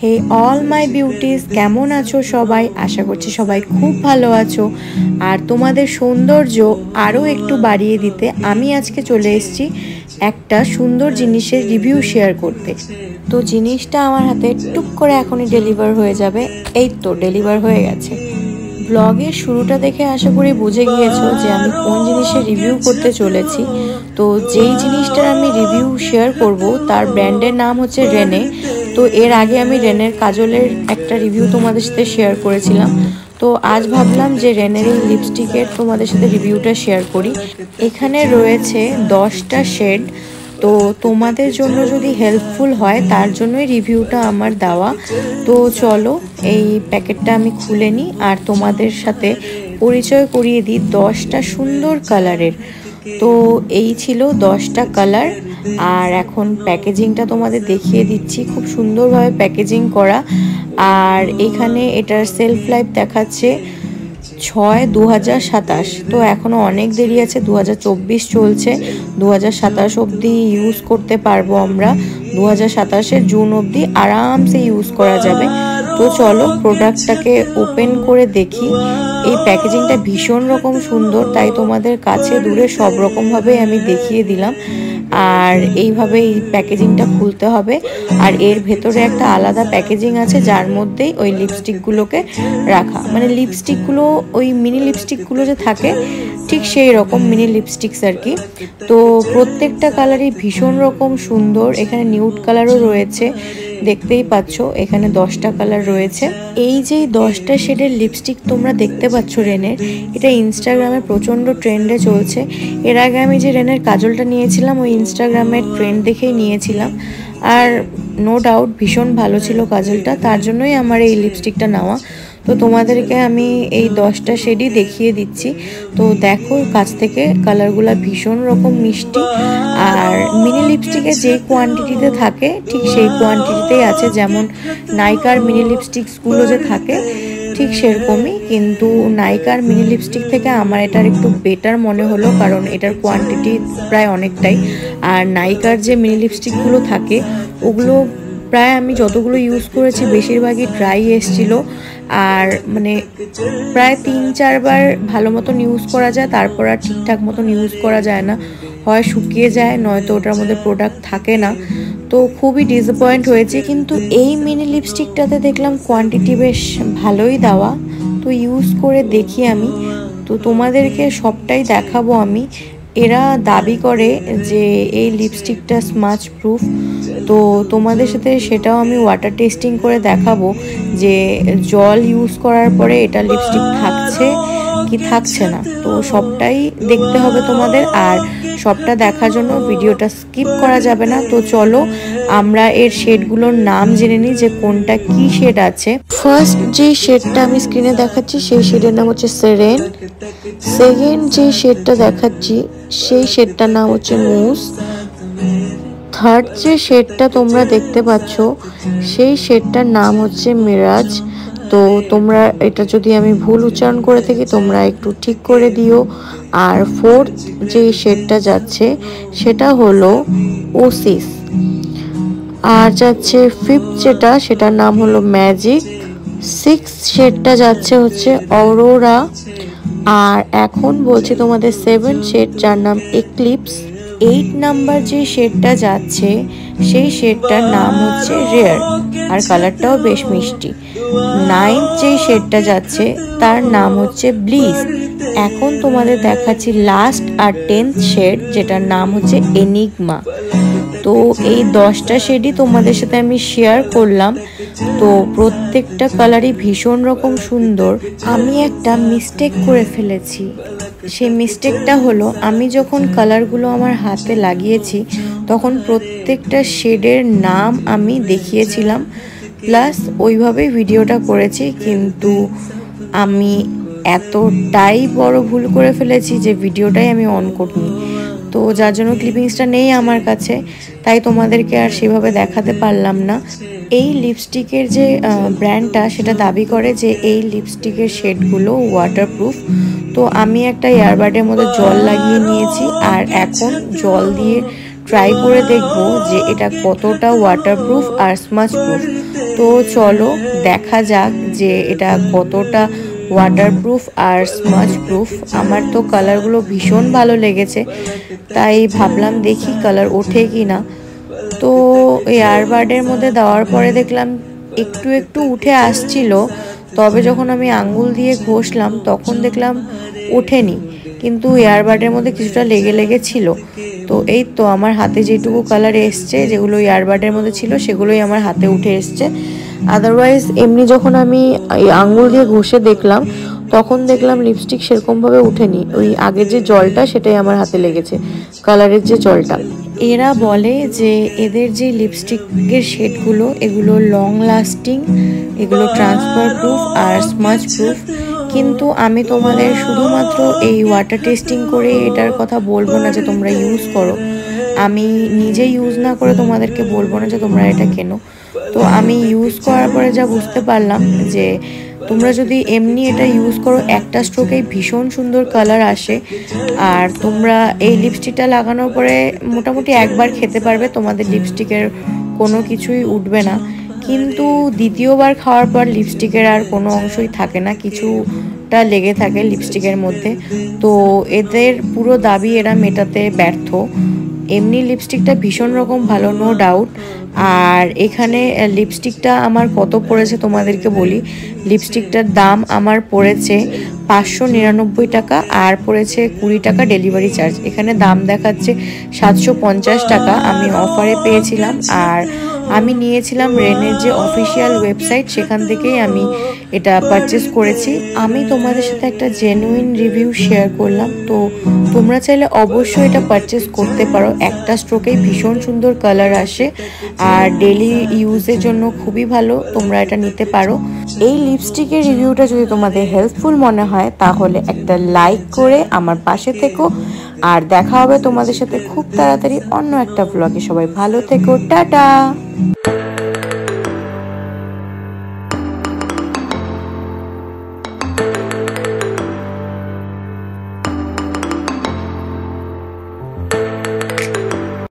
Hey all my beauties, কেমন আছো সবাই? আশা করছি সবাই খুব ভালো আছো। আর তোমাদের সৌন্দর্য আরও একটু বাড়িয়ে দিতে আমি আজকে চলে এসেছি একটা সুন্দর জিনিসের রিভিউ শেয়ার করতে। তো জিনিসটা আমার হাতে টুক করে এখনই ডেলিভার হয়ে যাবে। এই তো ডেলিভার হয়ে গেছে। ব্লগের শুরুটা দেখে আশা করি বুঝে গিয়েছো যে আমি কোন জিনিসের রিভিউ করতে চলেছি। তো যেই জিনিসটার আমি রিভিউ শেয়ার করব তার ব্র্যান্ডের নাম হচ্ছে রেনে। তো এর আগে আমি রেনের কাজলের একটা রিভিউ তোমাদের সাথে শেয়ার করেছিলাম। তো আজ ভাবলাম যে রেনের এই লিপস্টিকের তোমাদের সাথে রিভিউটা শেয়ার করি। এখানে রয়েছে 10টা শেড। তো তোমাদের জন্য যদি হেল্পফুল হয় তার জন্যই রিভিউটা আমার দেওয়া। তো চলো এই প্যাকেটটা আমি খুলে নিই আর তোমাদের সাথে পরিচয় করিয়ে দিই 10টা সুন্দর কালারের। তো এই ছিল 10টা কালার। আর এখন প্যাকেজিংটা তোমাদের দেখিয়ে দিচ্ছি, খুব সুন্দরভাবে প্যাকেজিং করা। আর এখানে এটার সেলফ লাইফ দেখাচ্ছে 6/2027। তো এখনও অনেক দেরি আছে, 2024 চলছে, 2027 অবধি ইউজ করতে পারবো আমরা। 2027-এর জুন অবধি আরামসে ইউজ করা যাবে। তো চলো প্রোডাক্টটাকে ওপেন করে দেখি। এই প্যাকেজিংটা ভীষণ রকম সুন্দর, তাই তোমাদের কাছে দূরে সব রকমভাবে আমি দেখিয়ে দিলাম। আর এইভাবে এই প্যাকেজিংটা খুলতে হবে। আর এর ভেতরে একটা আলাদা প্যাকেজিং আছে যার মধ্যেই ওই লিপস্টিকগুলোকে রাখা, মানে লিপস্টিকগুলো ওই মিনি লিপস্টিকগুলো যে থাকে ঠিক সেই রকম মিনি লিপস্টিক্স আর কি। তো প্রত্যেকটা কালারই ভীষণ রকম সুন্দর। এখানে নিউড কালারও রয়েছে, দেখতেই পাচ্ছ এখানে 10টা কালার রয়েছে। এই যে 10টা শেডের লিপস্টিক তোমরা দেখতে পাচ্ছ রেনের, এটা ইনস্টাগ্রামে প্রচণ্ড ট্রেন্ডে চলছে। এর আগে আমি যে রেনের কাজলটা নিয়েছিলাম ওই ইনস্টাগ্রামের ট্রেন্ড দেখেই নিয়েছিলাম। আর নো ডাউট ভীষণ ভালো ছিল কাজলটা, তার জন্যই আমার এই লিপস্টিকটা নেওয়া। তো তোমাদেরকে আমি এই 10টা শেডই দেখিয়ে দিচ্ছি। তো দেখো কাছ থেকে কালারগুলো ভীষণ রকম মিষ্টি। আর মিনি লিপস্টিকে যে কোয়ান্টিটিতে থাকে ঠিক সেই কোয়ান্টিটিতেই আছে, যেমন নাইকার মিনি লিপস্টিকসগুলো যে থাকে ঠিক সেরকমই। কিন্তু নাইকার মিনি লিপস্টিক থেকে আমার এটার একটু বেটার মনে হলো, কারণ এটার কোয়ান্টিটি প্রায় অনেকটাই। আর নাইকার যে মিনি লিপস্টিকগুলো থাকে ওগুলো প্রায় আমি যতগুলো ইউজ করেছি বেশিরভাগই ড্রাই এসেছিলো। আর মানে প্রায় 3-4 বার ভালো মতন ইউজ করা যায়, তারপর আর ঠিকঠাক মতন ইউজ করা যায় না, হয় শুকিয়ে যায় নয়তো ওটার মধ্যে প্রোডাক্ট থাকে না। তো খুবই ডিসঅ্যাপয়েন্ট হয়েছে। কিন্তু এই মিনি লিপস্টিকটাতে দেখলাম কোয়ান্টিটি বেশ ভালোই দেওয়া। তো ইউজ করে দেখি আমি, তো তোমাদেরকে সবটাই দেখাবো আমি। এরা দাবি করে যে এই লিপস্টিকটা স্মাচ প্রুফ। তো তোমাদের সাথে সেটাও আমি ওয়াটার টেস্টিং করে দেখাবো যে জল ইউজ করার পরে এটা লিপস্টিক থাকছে কি থাকছে না। তো সবটাই দেখতে হবে তোমাদের, আর সবটা দেখার জন্য ভিডিওটা স্কিপ করা যাবে না। তো চলো আমরা এর শেডগুলোর নাম জেনে নিই যে কোনটা কি শেড আছে। ফার্স্ট যে শেডটা আমি স্ক্রিনে দেখাচ্ছি সেই শেডের নাম হচ্ছে সেরেন। সেকেন্ড যে শেডটা দেখাচ্ছি সেই শেডটার নাম হচ্ছে মুস। থার্ড যে শেডটা তোমরা দেখতে পাচ্ছ সেই শেডটার নাম হচ্ছে মিরাজ। তো তোমরা এটা যদি আমি ভুল উচ্চারণ করে থাকি তোমরা একটু ঠিক করে দিও। আর ফোর্থ যে শেডটা যাচ্ছে সেটা হলো ওসিস। আর যাচ্ছে ফিফথ যেটা সেটার নাম হলো ম্যাজিক। সিক্স শেডটা যাচ্ছে হচ্ছে অরোরা। আর এখন বলছি তোমাদের 7 শেড যার নাম এক্লিপস। 8 নাম্বার যে শেডটা যাচ্ছে সেই শেডটার নাম হচ্ছে রেয়ার, আর কালারটাও বেশ মিষ্টি। 9th যে শেডটা যাচ্ছে তার নাম হচ্ছে ব্লিস। এখন তোমাদের দেখাচ্ছি লাস্ট আর 10th শেড যেটার নাম হচ্ছে এনিগমা। তো এই 10টা শেডই তোমাদের সাথে আমি শেয়ার করলাম। তো প্রত্যেকটা কালারই ভীষণ রকম সুন্দর। আমি একটা মিস্টেক করে ফেলেছি। সেই মিস্টেকটা হলো আমি যখন কালারগুলো আমার হাতে লাগিয়েছি তখন প্রত্যেকটা শেডের নাম আমি দেখিয়েছিলাম, প্লাস ওইভাবেই ভিডিওটা করেছি। কিন্তু আমি এতটাই বড় ভুল করে ফেলেছি যে ভিডিওটাই আমি অন করিনি। তো যার জন্য ক্লিপিংসটা নেই আমার কাছে, তাই তোমাদেরকে আর সেভাবে দেখাতে পারলাম না। এই লিপস্টিকের যে ব্র্যান্ডটা সেটা দাবি করে যে এই লিপস্টিকের শেডগুলো ওয়াটারপ্রুফ। তো আমি একটা ইয়ারবাডের মধ্যে জল লাগিয়ে নিয়েছি আর এখন জল দিয়ে ট্রাই করে দেখব যে এটা কতটা ওয়াটারপ্রুফ আর স্মাচ প্রুফ। তো তো চলো দেখা যাক যে এটা কতটা ওয়াটারপ্রুফ আর স্মাচ প্রুফ। আমার তো কালারগুলো ভীষণ ভালো লেগেছে, তাই ভাবলাম দেখি কালার ওঠে কি না। তো এয়ারবাডের মধ্যে দেওয়ার পরে দেখলাম একটু একটু উঠে আসছিল, তবে যখন আমি আঙ্গুল দিয়ে ঘষলাম তখন দেখলাম ওঠেনি, কিন্তু এয়ারবাডের মধ্যে কিছুটা লেগে লেগে ছিল। তো এই তো আমার হাতে যেটুকু কালার এসছে, যেগুলো এয়ারবাডের মধ্যে ছিল সেগুলোই আমার হাতে উঠে এসছে। আদারওয়াইজ এমনি যখন আমি আঙ্গুল দিয়ে ঘষে দেখলাম তখন দেখলাম লিপস্টিক সেরকমভাবে উঠেনি, ওই আগের যে জলটা সেটাই আমার হাতে লেগেছে, কালারের যে জলটা। এরা বলে যে এদের যে লিপস্টিকের শেডগুলো এগুলো লং লাস্টিং, এগুলো ট্রান্সফার প্রুফ আর স্মাচ প্রুফ। কিন্তু আমি তোমাদের শুধুমাত্র এই ওয়াটার টেস্টিং করে এটার কথা বলবো না যে তোমরা ইউজ করো, আমি নিজে ইউজ না করে তোমাদেরকে বলবো না যে তোমরা এটা কেনো। তো আমি ইউজ করার পরে যা বুঝতে পারলাম যে তোমরা যদি এমনি এটা ইউজ করো একটা স্ট্রোকেই ভীষণ সুন্দর কালার আসে, আর তোমরা এই লিপস্টিকটা লাগানোর পরে মোটামুটি একবার খেতে পারবে, তোমাদের লিপস্টিকের কোনো কিছুই উঠবে না। কিন্তু দ্বিতীয়বার খাওয়ার পর লিপস্টিকের আর কোনো অংশই থাকে না, কিছুটা লেগে থাকে লিপস্টিকের মধ্যে। তো এদের পুরো দাবি এরা মেটাতে ব্যর্থ। এমনি লিপস্টিকটা ভীষণ রকম ভালো, নো ডাউট। আর এখানে লিপস্টিকটা আমার কত পড়েছে তোমাদেরকে বলি। লিপস্টিকটার দাম আমার পড়েছে 599 টাকা, আর পড়েছে 20 টাকা ডেলিভারি চার্জ। এখানে দাম দেখাচ্ছে 750 টাকা, আমি অফারে পেয়েছিলাম। আর আমি নিয়েছিলাম রেনের যে অফিসিয়াল ওয়েবসাইট, সেখান থেকেই আমি এটা পারচেস করেছি। আমি তোমাদের সাথে একটা জেনুইন রিভিউ শেয়ার করলাম, তো তোমরা চাইলে অবশ্যই এটা পারচেস করতে পারো। একটা স্ট্রোকেই ভীষণ সুন্দর কালার আসে, আর ডেলি ইউজের জন্য খুবই ভালো, তোমরা এটা নিতে পারো। এই লিপস্টিকের রিভিউটা যদি তোমাদের হেল্পফুল মনে হয় তাহলে একটা লাইক করে আমার পাশে থেকো, আর দেখা হবে তোমাদের সাথে খুব তাড়াতাড়ি অন্য একটা ব্লগে। সবাই ভালো থেকো, টাটা।